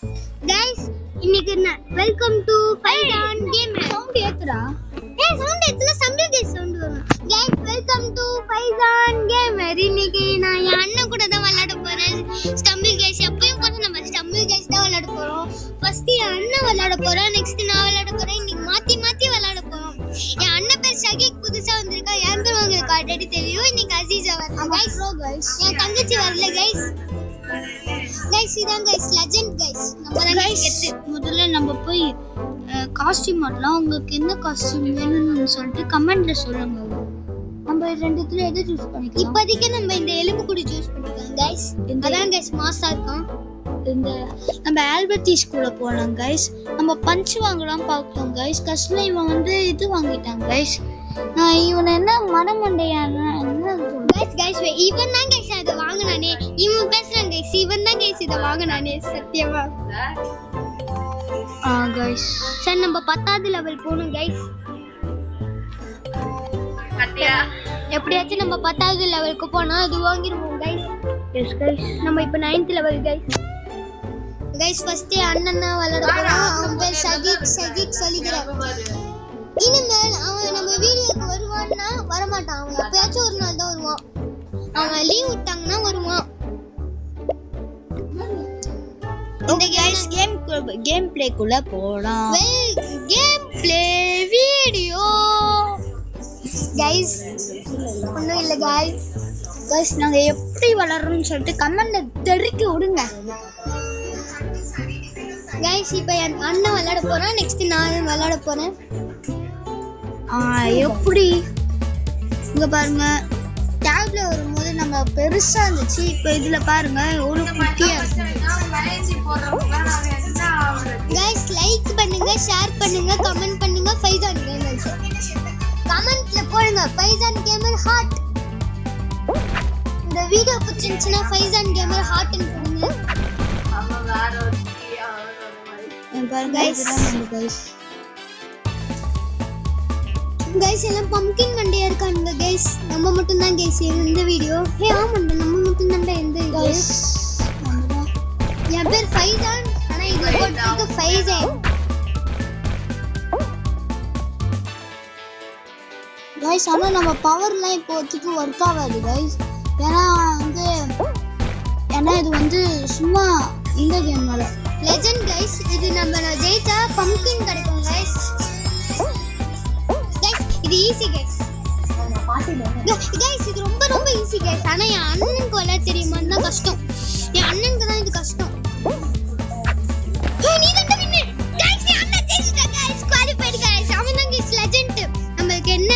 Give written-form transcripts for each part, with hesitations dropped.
Guys இன்னைக்கு welcome to Python game. Sound ஏத்துடா. Sound ஏத்துனா சம்திங் கைஸ் சவுண்ட் வரும். Guys welcome to Python game. இன்னைக்கு நான் என் அண்ணன் கூட தான் விளையாட போறேன். ஸ்டம்பிள் கைஸ் எப்பவும் போல நம்ம ஸ்டம்பிள் கைஸ் தான் விளையாட போறோம். ஃபர்ஸ்ட் என் அண்ணன் விளையாட போறான், நெக்ஸ்ட் நான் விளையாட போறேன். இன்னைக்கு மாத்தி மாத்தி விளையாட போறோம். என் அண்ணன் பேர் ஷகீக், புதுசா வந்திருக்கா. என் பேர் உங்களுக்கு ஆல்ரெடி தெரியும். இன்னைக்கு அசீஸா வரல கைஸ். என் தங்கச்சி வரல கைஸ். கைஸ் இதான் கைஸ் லெஜெண்ட் கைஸ். நம்ம தான் கைஸ் முதல்ல நம்ம போய் காஸ்டியூம் மாட்டலாம். உங்களுக்கு என்ன காஸ்டியூம் வேணும்னு சொல்லிட்டு கமெண்ட்ல சொல்லுங்க. நம்ம ரெண்டுத்துல எதை சூஸ் பண்ணிக்கலாம்? இப்போதைக்கு நம்ம இந்த எலும்பு கூடி சூஸ் பண்ணிக்கலாம் கைஸ். அதான் கைஸ் மாஸா இருக்கும். இந்த நம்ம ஆல்பர்டி ஸ்கூல்ல போலாம் கைஸ். நம்ம பஞ்ச் வாங்கலாம் பார்க்கலாம் கைஸ். கஷ்டம் இவன் வந்து இது வாங்கிட்டான் கைஸ். நான் இவன் என்ன மனமண்டையான என்ன கைஸ் கைஸ் இவன் தான் கைஸ் அதை வாங்குனானே. இவன் பேசுறான் கைஸ், இவன் தான் கைஸ் இதை வாங்குனானே சத்தியமா. கைஸ் சரி நம்ம 10வது லெவல் போணும் கைஸ். எப்படியாச்சும் நம்ம 10வது லெவலுக்கு போனா அது வாங்கிடுவோம் கைஸ். எஸ் கைஸ் நம்ம இப்போ 9th level guys. Guys first அண்ணன் விளையாட போறான். அவன் பேர் ஷகீக் சொல்லிக்கிறான். இனிமேல் அவன் நம்ம வீடியோக்கு வருவான்னா வரமாட்டான். அவன் எப்பயாச்சும் ஒரு நாள் தான் வருவான். அவன் லீவ் விட்டாங்கன்னா வருவான். இந்த கேம் பிளேக்குள்ள போலாம். Game play video guys. ஒண்ணும் இல்ல கைஸ். கைஸ் நாங்க எப்படி வளர்றோம்னு சொல்லிட்டு கமெண்ட்ல தெரிவிக்க விடுங்க கைஸ். இப்போ என் அண்ணன் விளையாட போறான், நெக்ஸ்ட் நான் விளையாட போறேன். எப்படி இங்க பாருங்க, டேப்ல வரும்போது நம்ம பெருசா இருந்துச்சு. இப்போ இதுல பாருங்க ஒரு குட்டியா இருக்கு. கைஸ் லைக் பண்ணுங்க, ஷேர் பண்ணுங்க, கமெண்ட் பண்ணுங்க. பைதான் கேமர் கமெண்ட்ல போடுங்க பைதான் கேமர் ஹார்ட். இந்த வீடியோ பிடிச்சிருந்துச்சுன்னா பைதான் கேமர் ஹார்ட்னு போடுங்க. பாருங்க கைஸ் எல்லாம் பம்ப்கின் மண்டையா இருக்கானுங்க கைஸ். நம்ம மட்டும் தான் கைஸ் இந்த வீடியோ. ஆமாண்டா நம்ம மட்டும் தான் இந்த கைஸ். என் பேர் ஃபைதான், ஆனா இதுல போட்டுருக்கு ஃபைசன் கைஸ். ஆனா நம்ம பவர்லாம் இப்போதைக்கு ஒர்க் ஆகாது கைஸ். ஏன்னா இது வந்து சும்மா இந்த கேமோட லெஜெண்ட் கைஸ். இது நம்ம ஜெயிச்சா பம்ப்கின் கிடைக்கும் கைஸ். இது ஈஸி கைஸ். கைஸ் இது ரொம்ப ரொம்ப ஈஸி கைஸ். ஆனா என் அண்ணனுக்கு விளையாட தெரியுமான்னு தான் கஷ்டம். என் அண்ணனுக்கு தான் இது கஷ்டம். நீ தான் வின்னர் கைஸ். என் அண்ணன் ஜெயிச்சிட்டான் கைஸ். Qualified guys. அவன் தான் கைஸ் லெஜெண்ட். நமக்கு என்ன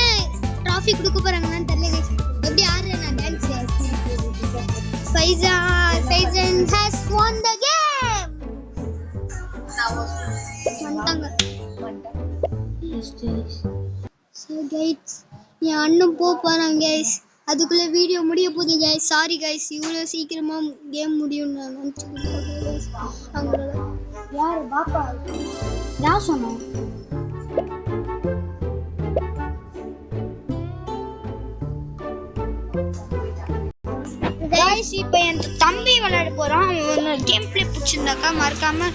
ட்ராஃபி கொடுக்க போறாங்கன்னு தெரியல கைஸ். எப்படி ஆடுறேன் நான் dance guys. ஃபைசன் has won the game. வந்துட்டாங்க. So guys என் அண்ணன் போறான் கைஸ். அதுக்குள்ள வீடியோ முடிய போகுது கைஸ். சாரி கைஸ் இவ்வளோ சீக்கிரமா கேம் முடியும்னு நான் நினச்சிக்கிட்டு. யாரு பாப்பா யார் சொன்னா? கைஸ் இப்போ என் தம்பி விளையாட போறான். அவன் கேம் பிளே பிடிச்சிருந்தாக்கா மறக்காம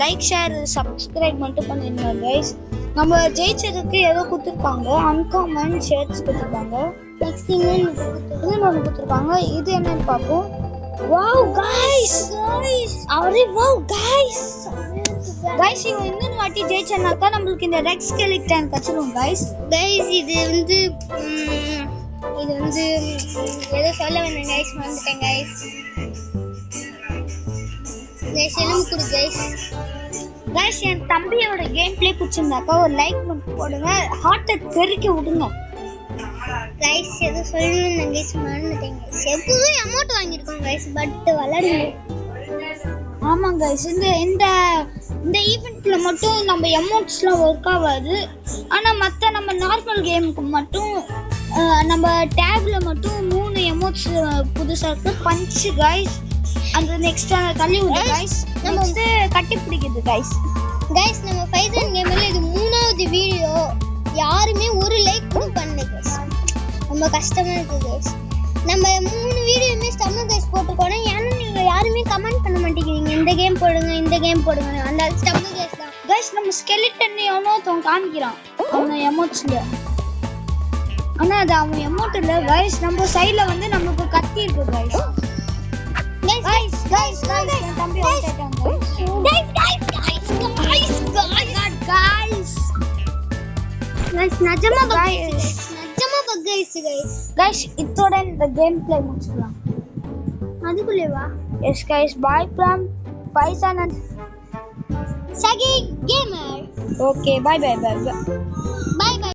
லைக் ஷேர் சப்ஸ்கிரைப் மட்டும் பண்ணிருங்க கைஸ். நம்ம ஜெயிச்சதுக்கு ஏதோ கொடுத்துருப்பாங்க, அன்காமன் ஷேர்ட்ஸ் கொடுத்துருப்பாங்க. நெக்ஸ்ட் இன்னொன்று கொடுத்துருப்பாங்க. இது என்னன்னு பார்ப்போம். வாவ் கைஸ் அவரே வாவ் கைஸ். இவன் இன்னொரு வாட்டி ஜெயிச்சனாக்கா நம்மளுக்கு இந்த ரெக்ஸ் ஸ்கெலிட்டன் கச்சிரும் கைஸ். இது வந்து ஏதோ சொல்ல வந்தேன் கைஸ், மறந்துட்டேன் கைஸ். எலும்பு கொடு கைஸ். கைஸ் என் தம்பியோட கேம் பிளே பிடிச்சிருந்தாக்கா ஒரு லைக் மட்டும் போடுங்க, ஹார்ட்டை தெறிக்க விடுங்க கைஸ். ஏதோ சொல்லணும் கைஸ், மறந்துட்டேன் கைஸ். எப்பவும் அமௌண்ட் வாங்கியிருக்கோம் கைஸ், பட் விளையாடுங்க. ஆமாம் கைஸ் இந்த இந்த ஈவெண்ட்ல மட்டும் நம்ம அமௌண்ட்ஸ்லாம் ஒர்க் ஆகாது. ஆனால் மற்ற நம்ம நார்மல் கேமுக்கு மட்டும் நம்ம டேப்ல மட்டும் 3 எமோட்ஸ் புதுசாக இருக்கு. பஞ்சு கைஸ், அந்த நெக்ஸ்ட் தள்ளி விடு கைஸ். நம்ம வந்து கட்டி பிடிக்குது கைஸ். நம்ம ஃபைசன் கேம்ல இது 3வது வீடியோ. யாருமே ஒரு லைக் கூட பண்ணல கைஸ். ரொம்ப கஷ்டமா இருக்கு கைஸ். நம்ம 3 வீடியோமே ஸ்டம்பிள் கைஸ் போட்டுக்கோனா ஏன்னா நீங்க யாருமே கமெண்ட் பண்ண மாட்டேங்கிறீங்க இந்த கேம் போடுங்க இந்த கேம் போடுங்க அந்த ஸ்டம்பு கேஸ் தான் கைஸ் நம்ம ஸ்கெலிட்டன் எவனோத்தவன் காமிக்கிறான் அவன் எமோட்ஸ்ல. ஆனா அது அவன் எமோட் இல்ல கைஸ். நம்ம சைடுல வந்து நமக்கு கத்தி இருக்கு கைஸ். கைஸ் என் தம்பி வந்துட்டாங்க கைஸ் நிஜமா கைஸ் இதோட இந்த கேம் பிளே முடிச்சுக்கலாம். அதுக்குள்ளேவா? Yes guys bye from Paisan and Sakhi gamer. Okay bye bye bye bye by.